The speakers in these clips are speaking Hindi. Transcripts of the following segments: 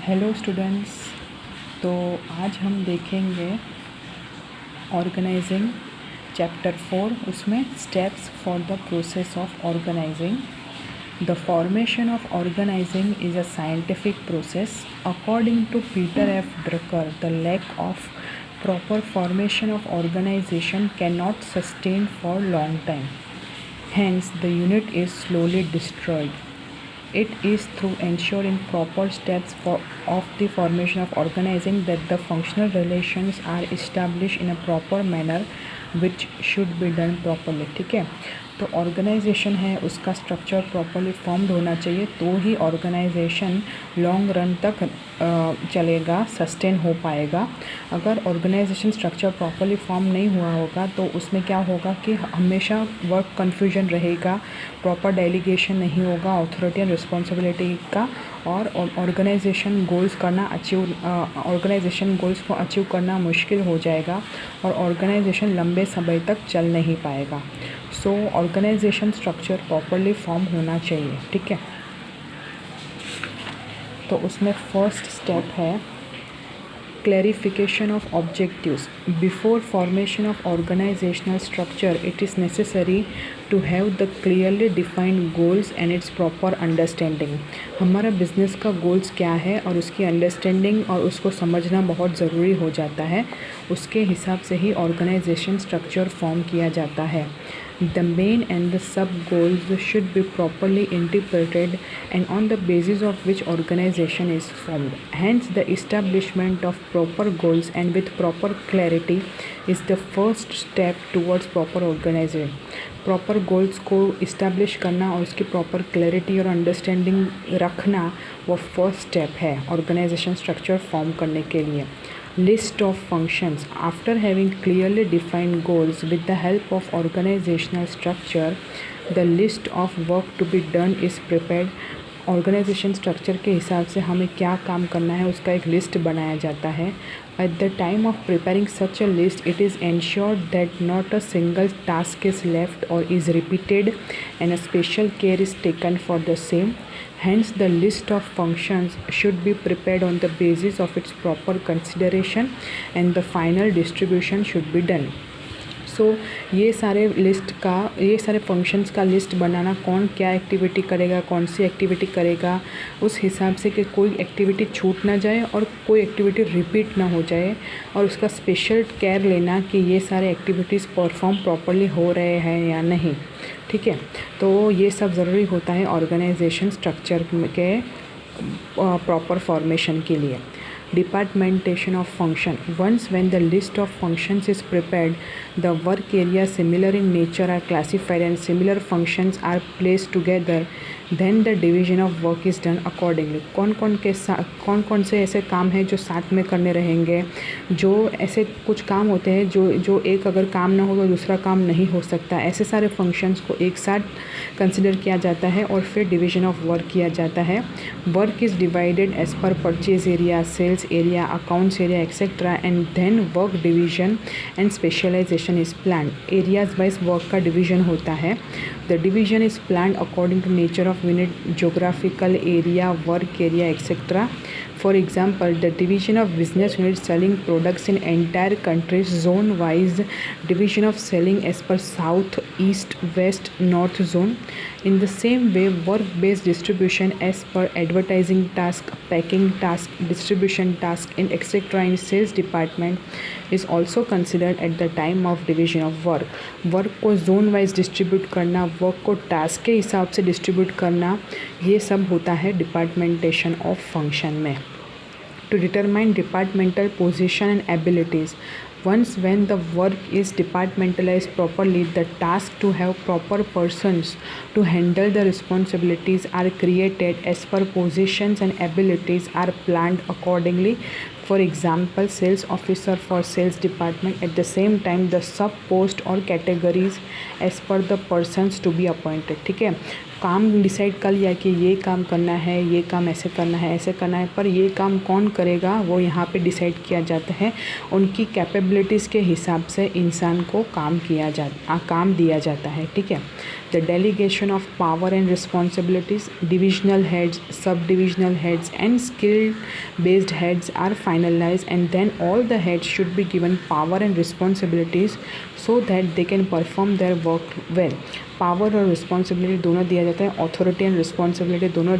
Hello students. तो आज हम देखेंगे ऑर्गेनाइजिंग चैप्टर 4, उसमें steps for the process of organising. The formation of organising is a scientific process. According to Peter F Drucker, the lack of proper formation of organization cannot sustain for long time. Hence, the unit is slowly destroyed. It is through ensuring proper steps of the formation of organizing that the functional relations are established in a proper manner, which should be done properly. ठीक है, तो ऑर्गेनाइजेशन है उसका स्ट्रक्चर प्रॉपरली फॉर्म्ड होना चाहिए, तो ही ऑर्गेनाइजेशन लॉन्ग रन तक चलेगा, सस्टेन हो पाएगा। अगर ऑर्गेनाइजेशन स्ट्रक्चर प्रॉपरली फॉर्म नहीं हुआ होगा तो उसमें क्या होगा कि हमेशा वर्क कन्फ्यूजन रहेगा, प्रॉपर डेलीगेशन नहीं होगा अथॉरिटी एंड रिस्पॉन्सिबिलिटी का, और ऑर्गेनाइजेशन गोल्स को अचीव करना मुश्किल हो जाएगा और ऑर्गेनाइजेशन लंबे समय तक चल नहीं पाएगा। सो ऑर्गेनाइजेशन स्ट्रक्चर प्रॉपरली फॉर्म होना चाहिए। ठीक है, तो उसमें फर्स्ट स्टेप है clarification of objectives. Before formation of organizational structure, it is necessary to have the clearly defined goals and its proper understanding. हमारा बिजनेस का गोल्स क्या है और उसकी अंडरस्टैंडिंग और उसको समझना बहुत ज़रूरी हो जाता है। उसके हिसाब से ही ऑर्गेनाइजेशन स्ट्रक्चर फॉर्म किया जाता है। The main and the sub-goals should be properly interpreted and on the basis of which organization is formed. Hence, the establishment of proper goals and with proper clarity is the first step towards proper organization. Proper goals को इस्टेब्लिश करना और उसकी प्रॉपर क्लैरिटी और अंडरस्टैंडिंग रखना वो फर्स्ट स्टेप है ऑर्गेनाइजेशन स्ट्रक्चर फॉर्म करने के लिए। List of functions. After having clearly defined goals with the help of organizational structure, the list of work to be done is prepared. Organisation structure के हिसाब से हमें क्या काम करना है उसका एक लिस्ट बनाया जाता है। At the time of preparing such a list, it is ensured that not a single task is left or is repeated and a special care is taken for the same. Hence, the list of functions should be prepared on the basis of its proper consideration and the final distribution should be done. सो ये सारे फंक्शंस का लिस्ट बनाना, कौन क्या एक्टिविटी करेगा, कौन सी एक्टिविटी करेगा, उस हिसाब से कि कोई एक्टिविटी छूट ना जाए और कोई एक्टिविटी रिपीट ना हो जाए, और उसका स्पेशल केयर लेना कि ये सारे एक्टिविटीज़ परफॉर्म प्रॉपरली हो रहे हैं या नहीं। ठीक है, तो ये सब ज़रूरी होता है ऑर्गेनाइजेशन स्ट्रक्चर के प्रॉपर फॉर्मेशन के लिए। Departmentation of function. Once when the list of functions is prepared, the work areas similar in nature are classified and similar functions are placed together, then the division of work is done accordingly. कौन कौन से ऐसे काम हैं जो साथ में करने रहेंगे, जो ऐसे कुछ काम होते हैं जो एक अगर काम ना हो तो दूसरा काम नहीं हो सकता, ऐसे सारे फंक्शंस को एक साथ कंसिडर किया जाता है और फिर डिवीजन ऑफ वर्क किया जाता है। Work is divided as per purchase area, sales area, accounts area, etc. and then work division and specialization is planned. Areas wise work का division होता है. The division is planned according to nature of unit, geographical area, work area, etc. For example, the division of business unit selling products in entire countries, zone wise division of selling as per south, east, west, north zone. In the same way, work based distribution as per advertising task, packing task, distribution task and etc. in sales department is also considered at the time of division of work. Work को जोन वाइज डिस्ट्रीब्यूट करना, वर्क को टास्क के हिसाब से डिस्ट्रीब्यूट करना, ये सब होता है डिपार्टमेंटेशन ऑफ फंक्शन में। To determine departmental position and abilities. Once when the work is departmentalized properly, the task to have proper persons to handle the responsibilities are created as per positions and abilities are planned accordingly. For example, sales officer for sales department, at the same time the sub post or categories as per the persons to be appointed. ठीक है, काम डिसाइड कर लिया कि ये काम करना है, ये काम ऐसे करना है, ऐसे करना है, पर ये काम कौन करेगा वो यहाँ पे डिसाइड किया जाता है। उनकी कैपेबिलिटीज़ के हिसाब से इंसान को काम दिया जाता है। ठीक है, The delegation of power and responsibilities, divisional heads, sub-divisional heads and skill-based heads are finalized, and then all the heads should be given power and responsibilities so that they can perform their work well. Power और रिस्पॉन्सिबिलिटी दोनों दिया जाता है, अथॉरिटी एंड रिस्पॉन्सिबिलिटी दोनों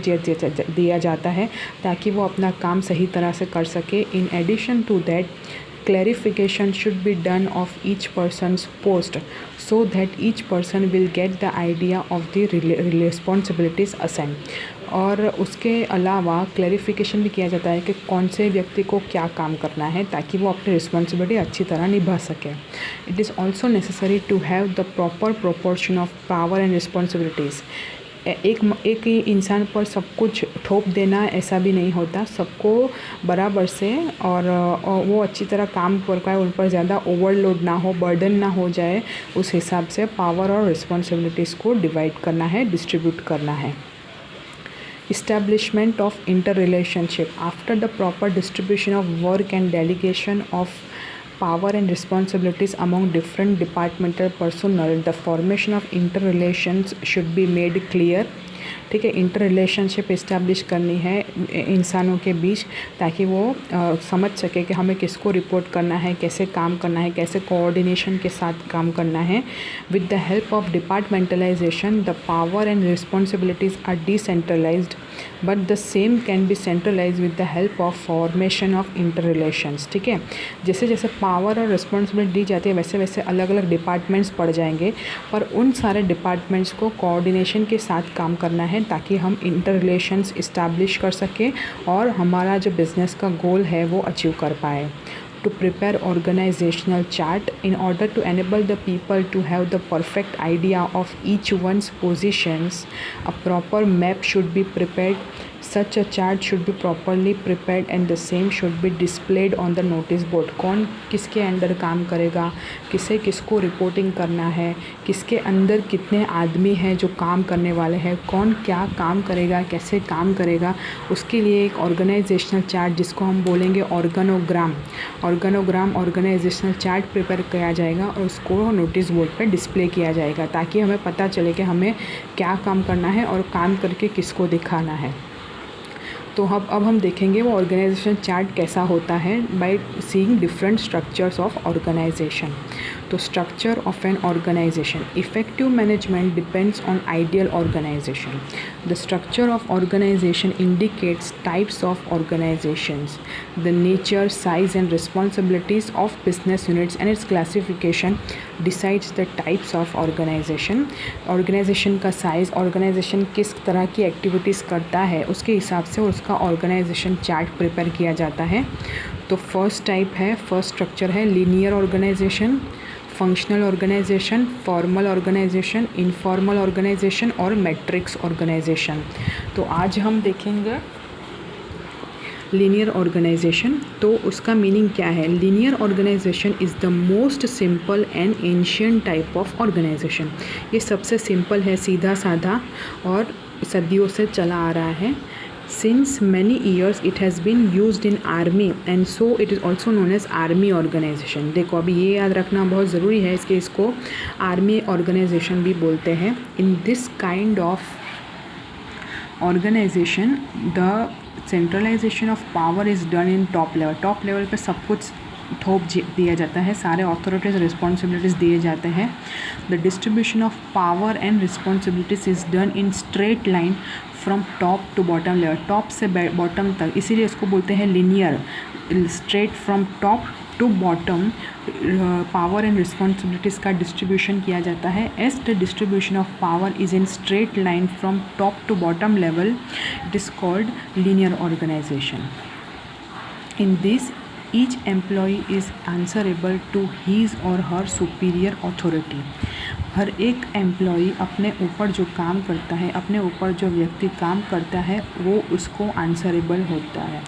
दिया जाता है ताकि वो अपना काम सही तरह से कर सके. In addition to that, clarification should be done of each person's post so that each person will get the idea of the responsibilities assigned. और उसके अलावा क्लैरिफिकेशन भी किया जाता है कि कौन से व्यक्ति को क्या काम करना है ताकि वो अपनी रिस्पॉन्सिबिलिटी अच्छी तरह निभा सके. It is also necessary to have the proper proportion of power and responsibilities. एक ही इंसान पर सब कुछ थोप देना ऐसा भी नहीं होता, सबको बराबर से और वो अच्छी तरह काम कर पाए, उन पर ज़्यादा ओवरलोड ना हो, बर्डन ना हो जाए, उस हिसाब से पावर और रिस्पॉन्सिबिलिटीज़ को डिवाइड करना है, डिस्ट्रीब्यूट करना है. Establishment of interrelationship. After the proper distribution of work and delegation of power and responsibilities among different departmental personnel, the formation of interrelations should be made clear. ठीक है, इंटर रिलेशनशिप इस्टेब्लिश करनी है इंसानों के बीच ताकि वो समझ सके कि हमें किसको रिपोर्ट करना है, कैसे काम करना है, कैसे कोऑर्डिनेशन के साथ काम करना है. With the help of departmentalisation the power and responsibilities are decentralised but the same can be centralise with the help of formation of inter relations. ठीक है, जैसे जैसे पावर और रिस्पॉन्सिबिलिटी दी जाती है वैसे वैसे अलग अलग डिपार्टमेंट्स पड़ जाएंगे, पर उन सारे डिपार्टमेंट्स को कोऑर्डिनेशन के साथ काम करना है ताकि हम इंटर रिलेशंस इस्टेब्लिश कर सकें और हमारा जो बिज़नेस का गोल है वो अचीव कर पाए. To prepare organizational chart in order to enable the people to have the perfect idea of each one's positions, a proper map should be prepared. Such a chart should be properly prepared and the same should be displayed on the notice board. कौन किसके अंडर काम करेगा, किसे किसको रिपोर्टिंग करना है, किसके अंदर कितने आदमी हैं जो काम करने वाले हैं, कौन क्या काम करेगा, कैसे काम करेगा, उसके लिए एक ऑर्गेनाइजेशनल चार्ट जिसको हम बोलेंगे ऑर्गेनोग्राम ऑर्गेनाइजेशनल चार्ट प्रिपेयर किया जाएगा और उसको नोटिस बोर्ड पर डिस्प्ले किया जाएगा ताकि हमें पता चले कि हमें क्या काम करना है और काम करके किसको दिखाना है. तो अब हम देखेंगे वो ऑर्गेनाइजेशन चार्ट कैसा होता है by seeing different structures of organisation. तो structure of an organisation. Effective management depends on ideal organisation. The structure of organisation indicates types of organisations, the nature, size and responsibilities of business units and its classification decides the types of organisation. Organisation का साइज़, ऑर्गेनाइजेशन किस तरह की एक्टिविटीज़ करता है उसके हिसाब से उसका ऑर्गेनाइजेशन चार्ट प्रिपेयर किया जाता है. तो फर्स्ट स्ट्रक्चर है linear organisation, functional organisation, formal organisation, informal organisation और मैट्रिक्स ऑर्गेनाइजेशन. तो आज हम देखेंगे लीनियर ऑर्गेनाइजेशन. तो उसका मीनिंग क्या है? Linear organisation is the most simple and ancient type of organisation. ये सबसे सिंपल है, सीधा साधा और सदियों से चला आ रहा है. Since many years it has been used in army and so it is also known as army organization. देखो अभी ये याद रखना बहुत ज़रूरी है, इसको आर्मी ऑर्गेनाइजेशन भी बोलते हैं. In this kind of organization the centralization of power is done in top level. Top level पे सब कुछ थोप दिया जाता है, सारे अथॉरिटीज़ रिस्पॉन्सिबिलिटीज़ दिए जाते हैं. The distribution of power and responsibilities is done in straight line from top to bottom level. Top से बॉटम तक, इसीलिए इसको बोलते हैं linear. Straight from top to bottom power and responsibilities का डिस्ट्रीब्यूशन किया जाता है. As the distribution of power is in straight line from top to bottom level, it is called linear organisation. In this each employee is answerable to his or her superior authority. हर एक एम्प्लॉई अपने ऊपर जो काम करता है, अपने ऊपर जो व्यक्ति काम करता है वो उसको आंसरेबल होता है.